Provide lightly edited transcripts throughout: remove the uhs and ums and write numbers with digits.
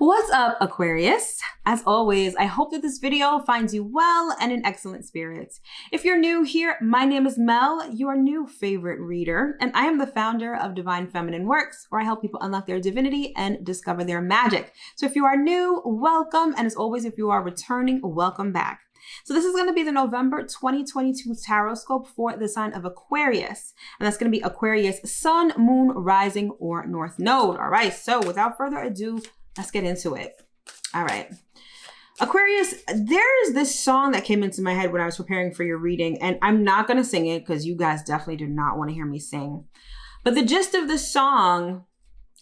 What's up, Aquarius? As always, I hope that this video finds you well and in excellent spirits. If you're new here, my name is Mel, your new favorite reader, and I am the founder of Divine Feminine Works, where I help people unlock their divinity and discover their magic. So if you are new, welcome, and as always, if you are returning, welcome back. So this is going to be the November 2022 tarot scope for the sign of Aquarius. And that's going to be Aquarius Sun, Moon, Rising, or North Node. All right, so without further ado, let's get into it. All right. Aquarius, there's this song that came into my head when I was preparing for your reading, and I'm not going to sing it because you guys definitely do not want to hear me sing. But the gist of this song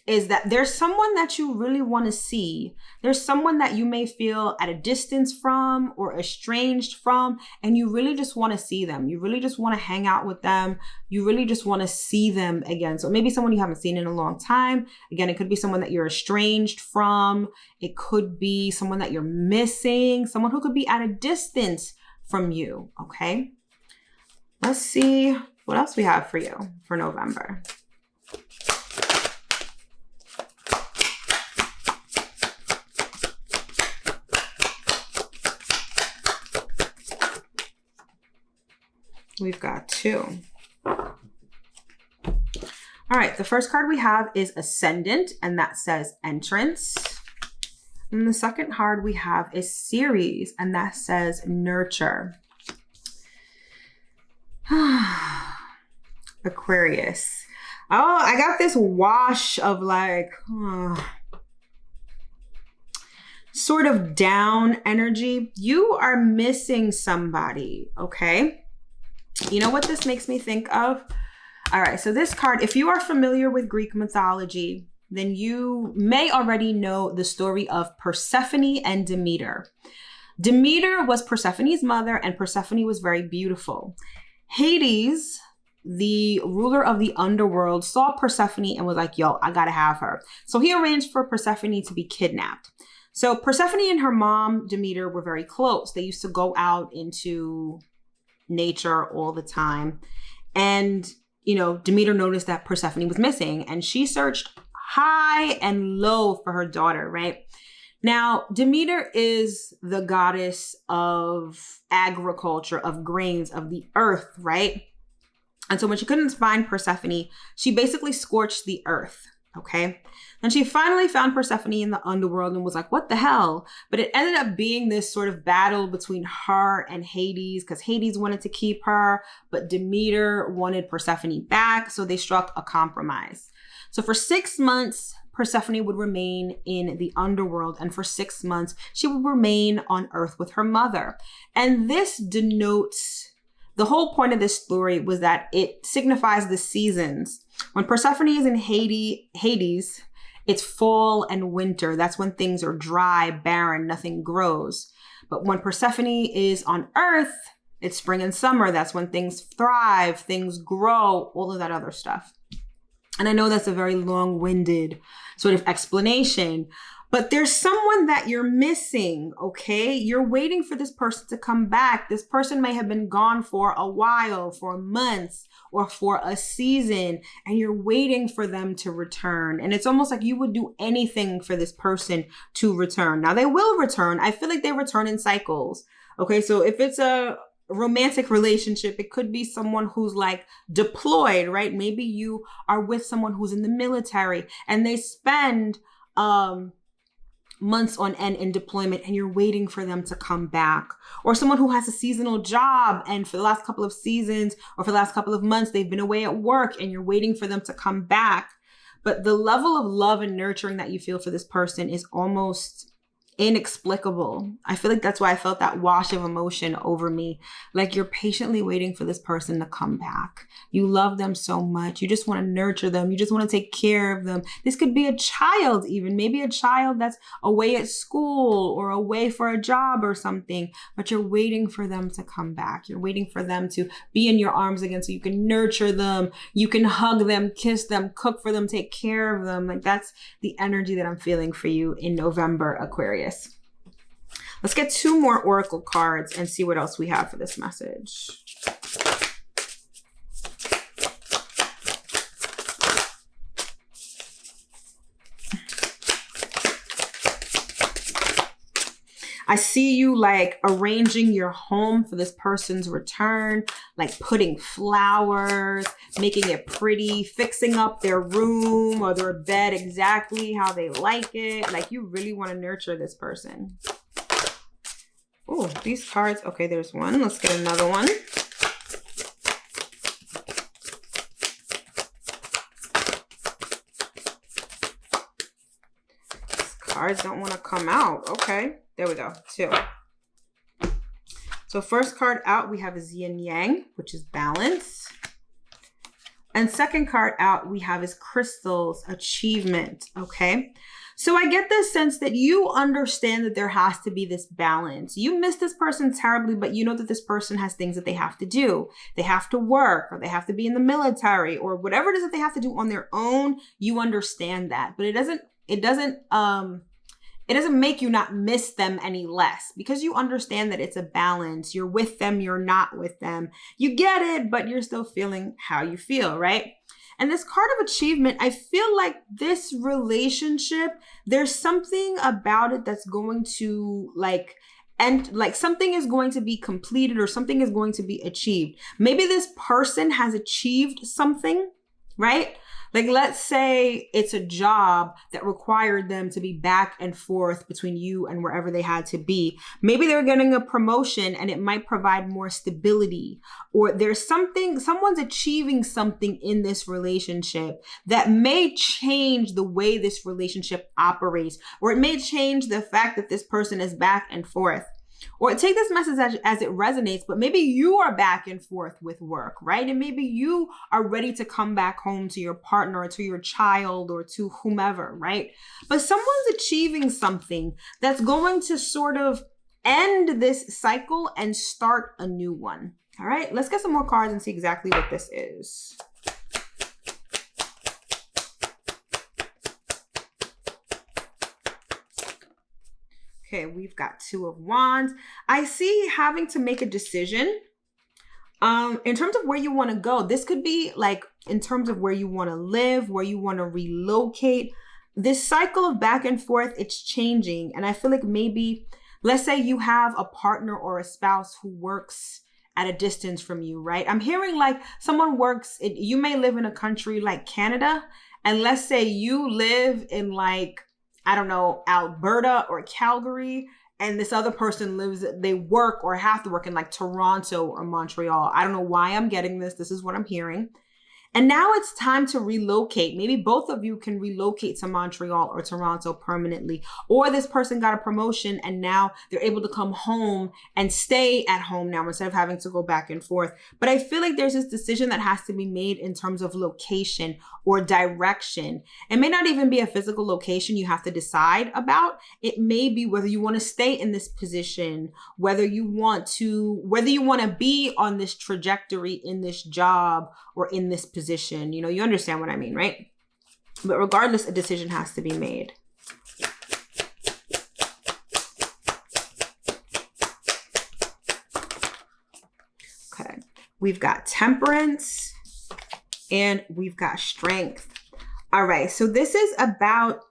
is that there's someone that you really want to see. There's someone that you may feel at a distance from or estranged from, and you really just want to see them. You really just want to hang out with them. You really just want to see them again. So maybe someone you haven't seen in a long time. Again, it could be someone that you're estranged from. It could be someone that you're missing, someone who could be at a distance from you, okay? Let's see what else we have for you for November. We've got two. All right, the first card we have is Ascendant, and that says Entrance. And the second card we have is Series, and that says Nurture. Aquarius. Oh, I got this wash of like, sort of down energy. You are missing somebody, okay? You know what this makes me think of? All right, so this card, if you are familiar with Greek mythology, then you may already know the story of Persephone and Demeter. Demeter was Persephone's mother, and Persephone was very beautiful. Hades, the ruler of the underworld, saw Persephone and was like, yo, I gotta have her. So he arranged for Persephone to be kidnapped. So Persephone and her mom, Demeter, were very close. They used to go out into nature all the time. And, you know, Demeter noticed that Persephone was missing, and she searched high and low for her daughter, right? Now, Demeter is the goddess of agriculture, of grains, of the earth, right? And so when she couldn't find Persephone, she basically scorched the earth, okay? And she finally found Persephone in the underworld and was like, what the hell? But it ended up being this sort of battle between her and Hades, because Hades wanted to keep her, but Demeter wanted Persephone back. So they struck a compromise. So for 6 months, Persephone would remain in the underworld. And for 6 months, she would remain on Earth with her mother. And this denotes, the whole point of this story was that it signifies the seasons. When Persephone is in Hades, it's fall and winter. That's when things are dry, barren, nothing grows. But when Persephone is on Earth, it's spring and summer. That's when things thrive, things grow, all of that other stuff. And I know that's a very long-winded sort of explanation, but there's someone that you're missing, okay? You're waiting for this person to come back. This person may have been gone for a while, for months, or for a season, and you're waiting for them to return. And it's almost like you would do anything for this person to return. Now, they will return. I feel like they return in cycles, okay? So if it's a romantic relationship, it could be someone who's like deployed, right? Maybe you are with someone who's in the military and they spend months on end in deployment and you're waiting for them to come back. Or someone who has a seasonal job and for the last couple of seasons or for the last couple of months, they've been away at work and you're waiting for them to come back. But the level of love and nurturing that you feel for this person is almost inexplicable. I feel like that's why I felt that wash of emotion over me. Like you're patiently waiting for this person to come back. You love them so much. You just want to nurture them. You just want to take care of them. This could be a child even, maybe a child that's away at school or away for a job or something, but you're waiting for them to come back. You're waiting for them to be in your arms again so you can nurture them. You can hug them, kiss them, cook for them, take care of them. Like that's the energy that I'm feeling for you in November, Aquarius. Let's get two more oracle cards and see what else we have for this message. I see you like arranging your home for this person's return, like putting flowers, making it pretty, fixing up their room or their bed exactly how they like it. Like you really want to nurture this person. Oh, these cards. Okay, there's one. Let's get another one. Cards don't want to come out. Okay, there we go. 2. So first card out, we have is yin yang, which is balance. And second card out, we have is crystals, achievement. Okay, so I get this sense that you understand that there has to be this balance. You miss this person terribly, but you know that this person has things that they have to do. They have to work, or they have to be in the military, or whatever it is that they have to do on their own. You understand that, but it doesn't make you not miss them any less, because you understand that it's a balance. You're with them, you're not with them. You get it, but you're still feeling how you feel, right? And this card of achievement, I feel like this relationship, there's something about it that's going to something is going to be completed or something is going to be achieved. Maybe this person has achieved something, right? Like, let's say it's a job that required them to be back and forth between you and wherever they had to be. Maybe they're getting a promotion and it might provide more stability, or there's someone's achieving something in this relationship that may change the way this relationship operates, or it may change the fact that this person is back and forth. Or take this message as it resonates, but maybe you are back and forth with work, right? And maybe you are ready to come back home to your partner or to your child or to whomever, right? But someone's achieving something that's going to sort of end this cycle and start a new one. All right, let's get some more cards and see exactly what this is. Okay, we've got 2 of Wands. I see having to make a decision in terms of where you want to go. This could be like in terms of where you want to live, where you want to relocate. This cycle of back and forth, it's changing. And I feel like maybe, let's say you have a partner or a spouse who works at a distance from you, right? I'm hearing like someone you may live in a country like Canada, and let's say you live in like, I don't know, Alberta or Calgary, and this other person they work or have to work in like Toronto or Montreal. I don't know why I'm getting this. This is what I'm hearing. And now it's time to relocate. Maybe both of you can relocate to Montreal or Toronto permanently. Or this person got a promotion and now they're able to come home and stay at home now instead of having to go back and forth. But I feel like there's this decision that has to be made in terms of location or direction. It may not even be a physical location you have to decide about. It may be whether you want to stay in this position, whether you want to be on this trajectory in this job or in this position. You know, you understand what I mean, right? But regardless, a decision has to be made. Okay, we've got temperance and we've got strength. All right, so this is about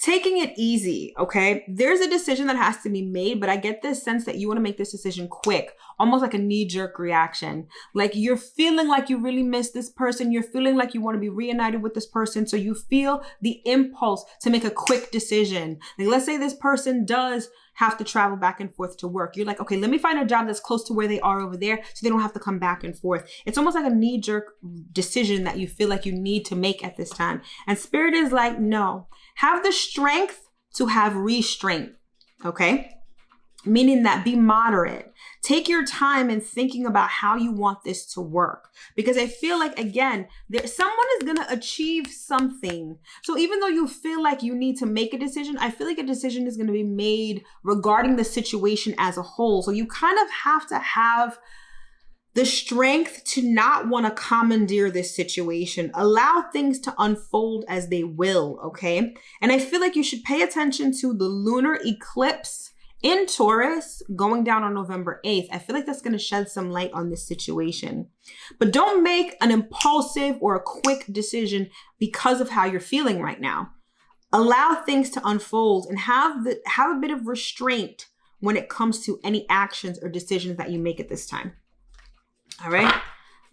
taking it easy, okay? There's a decision that has to be made, but I get this sense that you want to make this decision quick, almost like a knee-jerk reaction. Like you're feeling like you really miss this person. You're feeling like you want to be reunited with this person. So you feel the impulse to make a quick decision. Like let's say this person does have to travel back and forth to work. You're like, okay, let me find a job that's close to where they are over there so they don't have to come back and forth. It's almost like a knee-jerk decision that you feel like you need to make at this time. And Spirit is like, no, have the strength to have restraint, okay? Meaning that be moderate. Take your time in thinking about how you want this to work. Because I feel like, again, someone is going to achieve something. So even though you feel like you need to make a decision, I feel like a decision is going to be made regarding the situation as a whole. So you kind of have to have the strength to not want to commandeer this situation. Allow things to unfold as they will, okay? And I feel like you should pay attention to the lunar eclipse in Taurus going down on November 8th. I feel like that's going to shed some light on this situation. But don't make an impulsive or a quick decision because of how you're feeling right now. Allow things to unfold and have a bit of restraint when it comes to any actions or decisions that you make at this time. All right,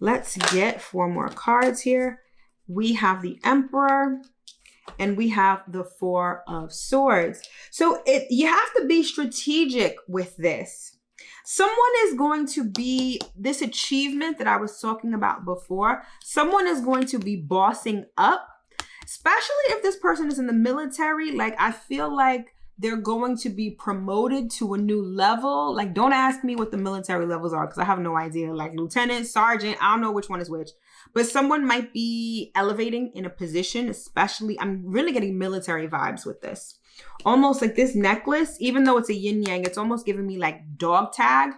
let's get 4 more cards here. We have the Emperor and we have the 4 of Swords. So you have to be strategic with this. Someone is going to be, this achievement that I was talking about before, someone is going to be bossing up, especially if this person is in the military. Like, I feel like they're going to be promoted to a new level. Like, don't ask me what the military levels are because I have no idea. Like lieutenant, sergeant, I don't know which one is which. But someone might be elevating in a position, especially, I'm really getting military vibes with this. Almost like this necklace, even though it's a yin yang, it's almost giving me like dog tag.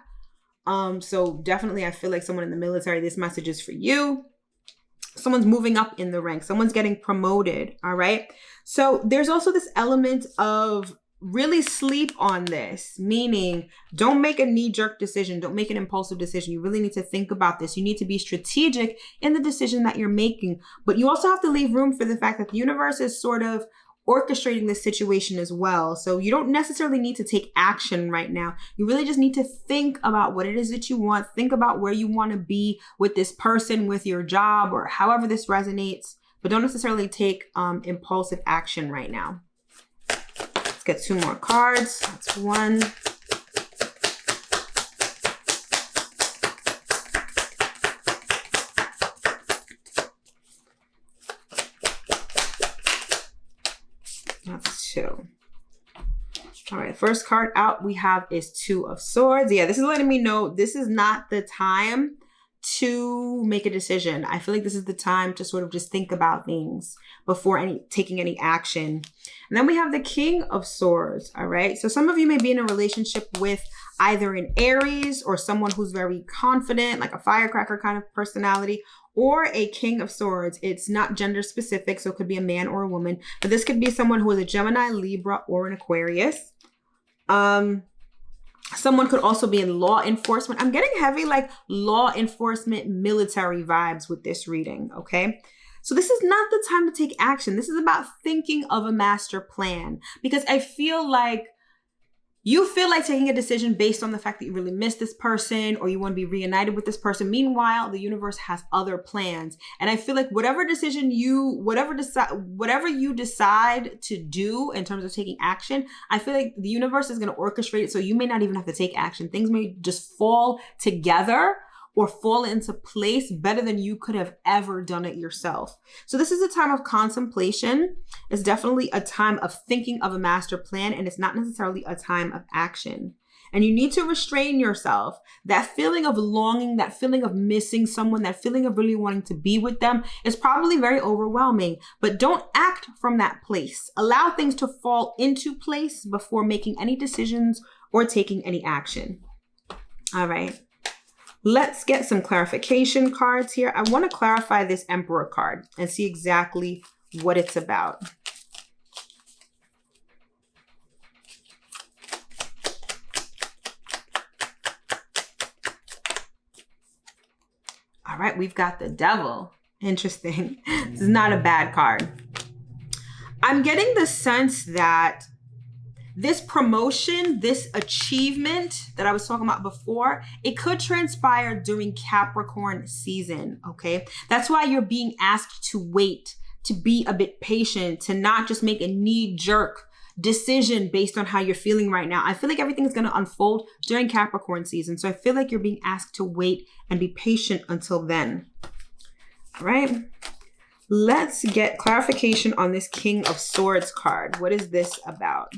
So definitely I feel like someone in the military, this message is for you. Someone's moving up in the ranks. Someone's getting promoted. All right. So there's also this element of really sleep on this, meaning don't make a knee-jerk decision. Don't make an impulsive decision. You really need to think about this. You need to be strategic in the decision that you're making, but you also have to leave room for the fact that the universe is sort of orchestrating this situation as well. So you don't necessarily need to take action right now. You really just need to think about what it is that you want. Think about where you want to be with this person, with your job, or however this resonates, but don't necessarily take impulsive action right now. Let's get 2 more cards. That's 1. That's 2. All right, first card out we have is 2 of Swords. Yeah, this is letting me know this is not the time to make a decision. I feel like this is the time to sort of just think about things before taking any action. And then we have the King of Swords. All right, so some of you may be in a relationship with either an Aries or someone who's very confident, like a firecracker kind of personality, or a King of Swords. It's not gender specific, so it could be a man or a woman, but this could be someone who is a Gemini, Libra, or an Aquarius. Someone could also be in law enforcement. I'm getting heavy like law enforcement, military vibes with this reading, okay? So this is not the time to take action. This is about thinking of a master plan, because I feel like you feel like taking a decision based on the fact that you really miss this person or you want to be reunited with this person. Meanwhile, the universe has other plans. And I feel like whatever you decide to do in terms of taking action, I feel like the universe is going to orchestrate it. So you may not even have to take action. Things may just fall together or fall into place better than you could have ever done it yourself. So this is a time of contemplation. It's definitely a time of thinking of a master plan, and it's not necessarily a time of action. And you need to restrain yourself. That feeling of longing, that feeling of missing someone, that feeling of really wanting to be with them is probably very overwhelming, but don't act from that place. Allow things to fall into place before making any decisions or taking any action. All right. Let's get some clarification cards here. I want to clarify this Emperor card and see exactly what it's about. All right, we've got the Devil. Interesting. This is not a bad card. I'm getting the sense that this promotion, this achievement that I was talking about before, it could transpire during Capricorn season, okay? That's why you're being asked to wait, to be a bit patient, to not just make a knee-jerk decision based on how you're feeling right now. I feel like everything is going to unfold during Capricorn season. So I feel like you're being asked to wait and be patient until then. All right. Let's get clarification on this King of Swords card. What is this about?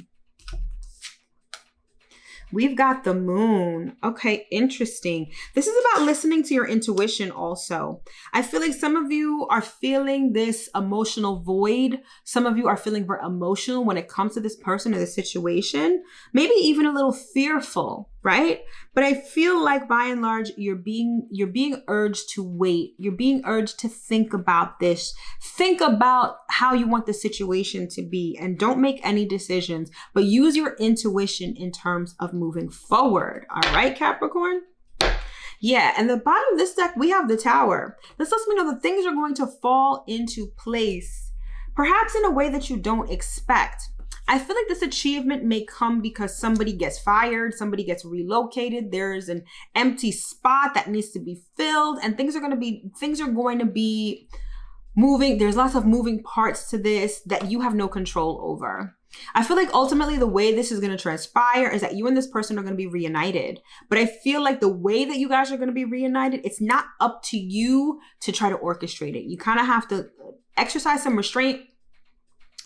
We've got the Moon. Okay, interesting. This is about listening to your intuition also. I feel like some of you are feeling this emotional void. Some of you are feeling very emotional when it comes to this person or this situation. Maybe even a little fearful, right? But I feel like by and large, you're being urged to wait. You're being urged to think about this. Think about how you want the situation to be, and don't make any decisions, but use your intuition in terms of moving forward. All right, Capricorn? Yeah, and the bottom of this deck, we have the Tower. This lets me know that things are going to fall into place, perhaps in a way that you don't expect. I feel like this achievement may come because somebody gets fired, somebody gets relocated, there's an empty spot that needs to be filled, and things are going to be moving. There's lots of moving parts to this that you have no control over. I feel like ultimately the way this is going to transpire is that you and this person are going to be reunited. But I feel like the way that you guys are going to be reunited, it's not up to you to try to orchestrate it. You kind of have to exercise some restraint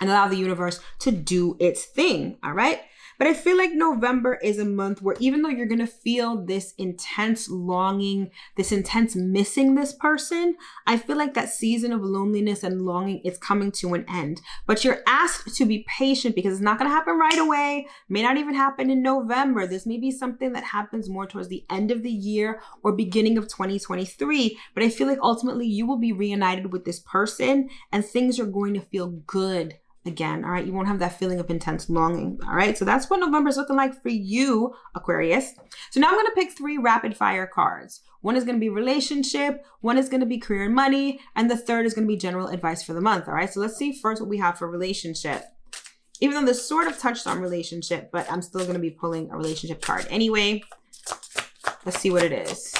and allow the universe to do its thing. All right. But I feel like November is a month where even though you're going to feel this intense longing, this intense missing this person, I feel like that season of loneliness and longing is coming to an end. But you're asked to be patient because it's not going to happen right away. May not even happen in November. This may be something that happens more towards the end of the year or beginning of 2023. But I feel like ultimately you will be reunited with this person and things are going to feel good again. All right. You won't have that feeling of intense longing. All right. So that's what November is looking like for you, Aquarius. So now I'm going to pick 3 rapid fire cards. One is going to be relationship. One is going to be career and money. And the third is going to be general advice for the month. All right. So let's see first what we have for relationship. Even though this sort of touched on relationship, but I'm still going to be pulling a relationship card anyway. Let's see what it is.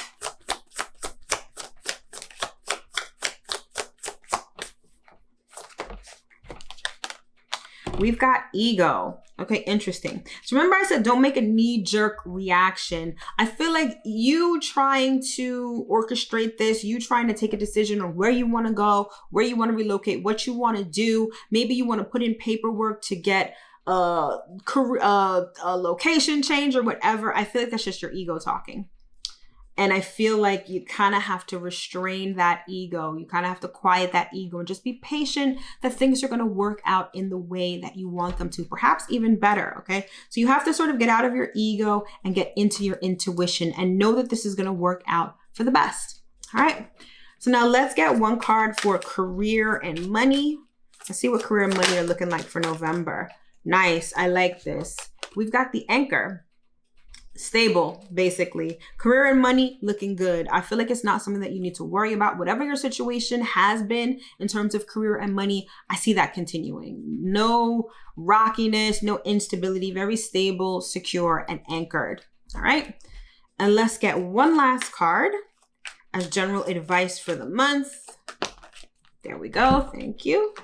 We've got ego. Okay, interesting. So remember I said don't make a knee-jerk reaction. I feel like you trying to orchestrate this, you trying to take a decision on where you want to go, where you want to relocate, what you want to do. Maybe you want to put in paperwork to get a location change or whatever. I feel like that's just your ego talking. And I feel like you kind of have to restrain that ego. You kind of have to quiet that ego and just be patient that things are going to work out in the way that you want them to, perhaps even better. Okay. So you have to sort of get out of your ego and get into your intuition and know that this is going to work out for the best. All right. So now let's get one card for career and money. Let's see what career and money are looking like for November. Nice. I like this. We've got the Anchor. Stable, basically. Career and money looking good. I feel like it's not something that you need to worry about. Whatever your situation has been in terms of career and money, I see that continuing. No rockiness, no instability, very stable, secure, and anchored. All right. And let's get one last card as general advice for the month. There we go. Thank you.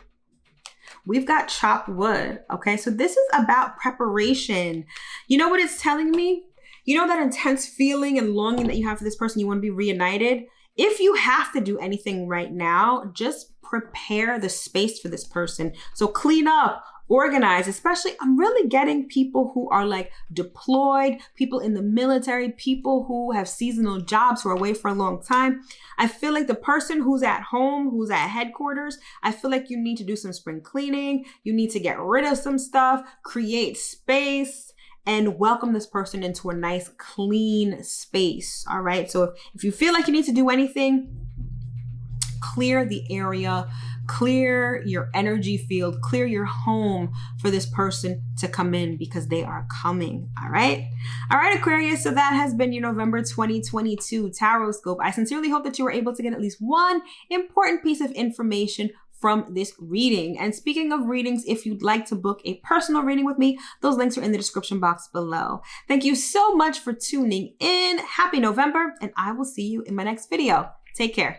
We've got chopped wood. Okay. So this is about preparation. You know what it's telling me? You know that intense feeling and longing that you have for this person, you want to be reunited? If you have to do anything right now, just prepare the space for this person. So clean up, organize, especially I'm really getting people who are like deployed, people in the military, people who have seasonal jobs who are away for a long time. I feel like the person who's at home, who's at headquarters, I feel like you need to do some spring cleaning. You need to get rid of some stuff, create space, and welcome this person into a nice clean space. All right. So if you feel like you need to do anything, clear the area, clear your energy field, clear your home for this person to come in because they are coming. All right. All right, Aquarius. So that has been your November 2022 Tarot Scope. I sincerely hope that you were able to get at least one important piece of information from this reading. And speaking of readings, if you'd like to book a personal reading with me, those links are in the description box below. Thank you so much for tuning in. Happy November, and I will see you in my next video. Take care.